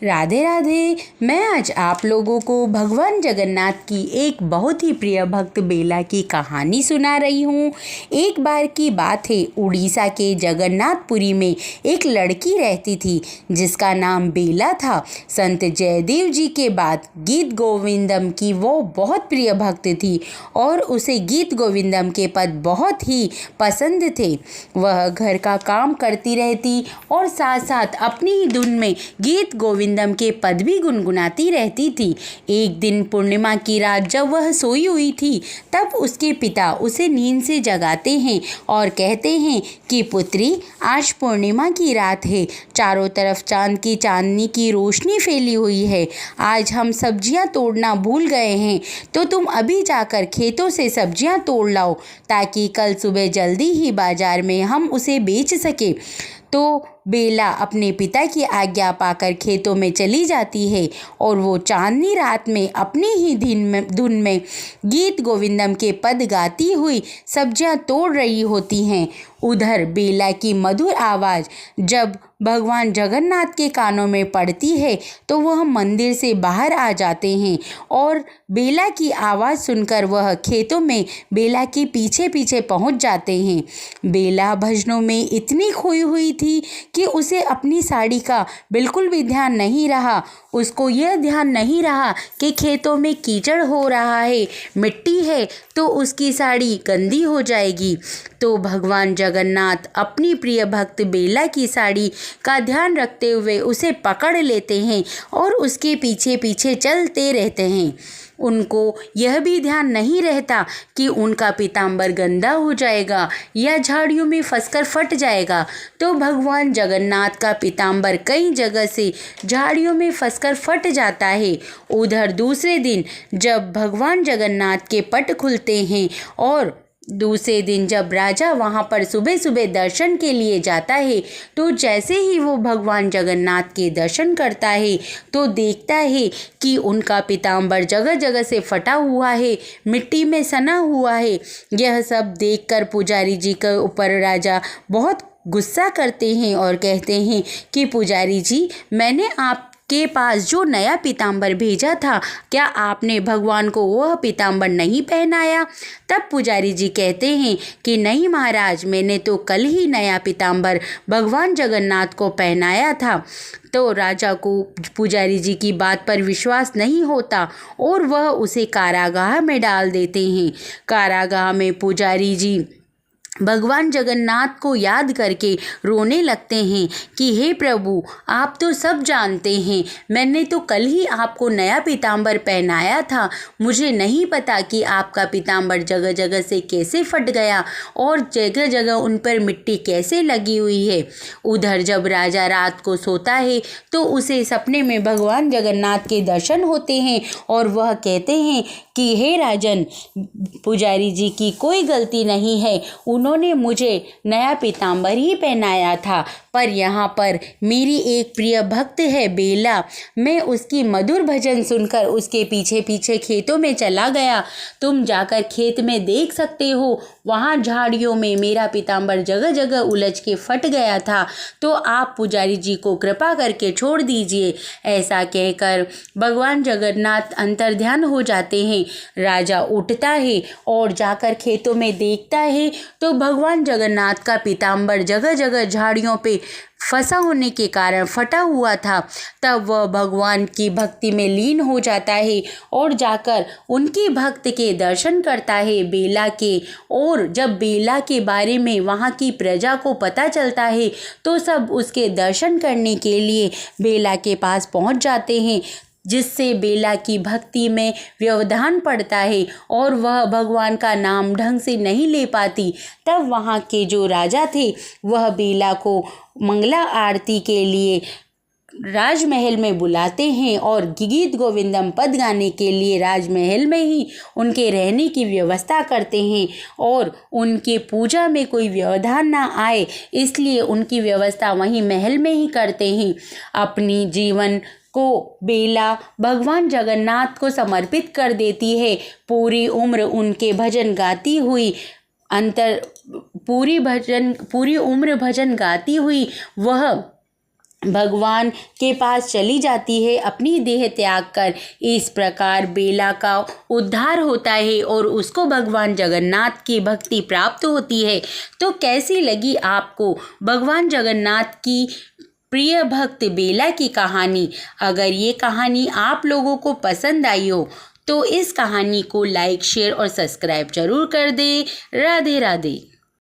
राधे राधे। मैं आज आप लोगों को भगवान जगन्नाथ की एक बहुत ही प्रिय भक्त बेला की कहानी सुना रही हूँ। एक बार की बात है, उड़ीसा के जगन्नाथपुरी में एक लड़की रहती थी जिसका नाम बेला था। संत जयदेव जी के बाद गीत गोविंदम की वो बहुत प्रिय भक्त थी और उसे गीत गोविंदम के पद बहुत ही पसंद थे। वह घर का काम करती रहती और साथ साथ अपनी ही धुन में गीत गोविंदम के पद भी गुनगुनाती रहती थी। एक दिन पूर्णिमा की रात जब वह सोई हुई थी, तब उसके पिता उसे नींद से जगाते हैं और कहते हैं कि पुत्री, आज पूर्णिमा की रात है, चारों तरफ चांद की चांदनी की रोशनी फैली हुई है। आज हम सब्जियां तोड़ना भूल गए हैं, तो तुम अभी जाकर खेतों से सब्जियां तोड़ लाओ ताकि कल सुबह जल्दी ही बाजार में हम उसे बेच सके। तो बेला अपने पिता की आज्ञा पाकर खेतों में चली जाती है और वो चांदनी रात में अपनी ही धुन में गीत गोविंदम के पद गाती हुई सब्जियां तोड़ रही होती हैं। उधर बेला की मधुर आवाज़ जब भगवान जगन्नाथ के कानों में पड़ती है तो वह मंदिर से बाहर आ जाते हैं और बेला की आवाज़ सुनकर वह खेतों में बेला के पीछे पीछे पहुंच जाते हैं। बेला भजनों में इतनी खोई हुई थी कि उसे अपनी साड़ी का बिल्कुल भी ध्यान नहीं रहा। उसको यह ध्यान नहीं रहा कि खेतों में कीचड़ हो रहा है, मिट्टी है, तो उसकी साड़ी गंदी हो जाएगी। तो भगवान जगन्नाथ अपनी प्रिय भक्त बेला की साड़ी का ध्यान रखते हुए उसे पकड़ लेते हैं और उसके पीछे पीछे चलते रहते हैं। उनको यह भी ध्यान नहीं रहता कि उनका पीताम्बर गंदा हो जाएगा या झाड़ियों में फंसकर फट जाएगा। तो भगवान जगन्नाथ का पीताम्बर कई जगह से झाड़ियों में फंसकर फट जाता है। उधर दूसरे दिन जब भगवान जगन्नाथ के पट खुलते हैं और दूसरे दिन जब राजा वहाँ पर सुबह सुबह दर्शन के लिए जाता है, तो जैसे ही वो भगवान जगन्नाथ के दर्शन करता है तो देखता है कि उनका पीताम्बर जगह जगह से फटा हुआ है, मिट्टी में सना हुआ है। यह सब देखकर पुजारी जी के ऊपर राजा बहुत गुस्सा करते हैं और कहते हैं कि पुजारी जी, मैंने आपके पास जो नया पीताम्बर भेजा था, क्या आपने भगवान को वह पीताम्बर नहीं पहनाया? तब पुजारी जी कहते हैं कि नहीं महाराज, मैंने तो कल ही नया पीताम्बर भगवान जगन्नाथ को पहनाया था। तो राजा को पुजारी जी की बात पर विश्वास नहीं होता और वह उसे कारागाह में डाल देते हैं। कारागाह में पुजारी जी भगवान जगन्नाथ को याद करके रोने लगते हैं कि हे प्रभु, आप तो सब जानते हैं, मैंने तो कल ही आपको नया पीताम्बर पहनाया था। मुझे नहीं पता कि आपका पीताम्बर जगह जगह से कैसे फट गया और जगह जगह उन पर मिट्टी कैसे लगी हुई है। उधर जब राजा रात को सोता है तो उसे सपने में भगवान जगन्नाथ के दर्शन होते हैं और वह कहते हैं कि हे राजन, पुजारी जी की कोई गलती नहीं है, उन्होंने मुझे नया पीताम्बर ही पहनाया था, पर यहाँ पर मेरी एक प्रिय भक्त है बेला, मैं उसकी मधुर भजन सुनकर उसके पीछे पीछे खेतों में चला गया। तुम जाकर खेत में देख सकते हो, वहाँ झाड़ियों में मेरा पीताम्बर जगह जगह उलझ के फट गया था, तो आप पुजारी जी को कृपा करके छोड़ दीजिए। ऐसा कहकर भगवान जगन्नाथ अंतर्ध्यान हो जाते हैं। राजा उठता है और जाकर खेतों में देखता है तो भगवान जगन्नाथ का पीताम्बर जगह जगह झाड़ियों पे फंसा होने के कारण फटा हुआ था। तब वह भगवान की भक्ति में लीन हो जाता है और जाकर उनकी भक्त के दर्शन करता है बेला के। और जब बेला के बारे में वहाँ की प्रजा को पता चलता है तो सब उसके दर्शन करने के लिए बेला के पास पहुँच जाते हैं, जिससे बेला की भक्ति में व्यवधान पड़ता है और वह भगवान का नाम ढंग से नहीं ले पाती। तब वहाँ के जो राजा थे वह बेला को मंगला आरती के लिए राजमहल में बुलाते हैं और गीत गोविंदम पद गाने के लिए राजमहल में ही उनके रहने की व्यवस्था करते हैं और उनके पूजा में कोई व्यवधान ना आए, इसलिए उनकी व्यवस्था वहीं महल में ही करते हैं। अपनी जीवन को बेला भगवान जगन्नाथ को समर्पित कर देती है। पूरी उम्र उनके भजन गाती हुई पूरी उम्र भजन गाती हुई वह भगवान के पास चली जाती है अपनी देह त्याग कर। इस प्रकार बेला का उद्धार होता है और उसको भगवान जगन्नाथ की भक्ति प्राप्त होती है। तो कैसी लगी आपको भगवान जगन्नाथ की प्रिय भक्त बेला की कहानी? अगर ये कहानी आप लोगों को पसंद आई हो तो इस कहानी को लाइक, शेयर और सब्सक्राइब जरूर कर दें। राधे राधे।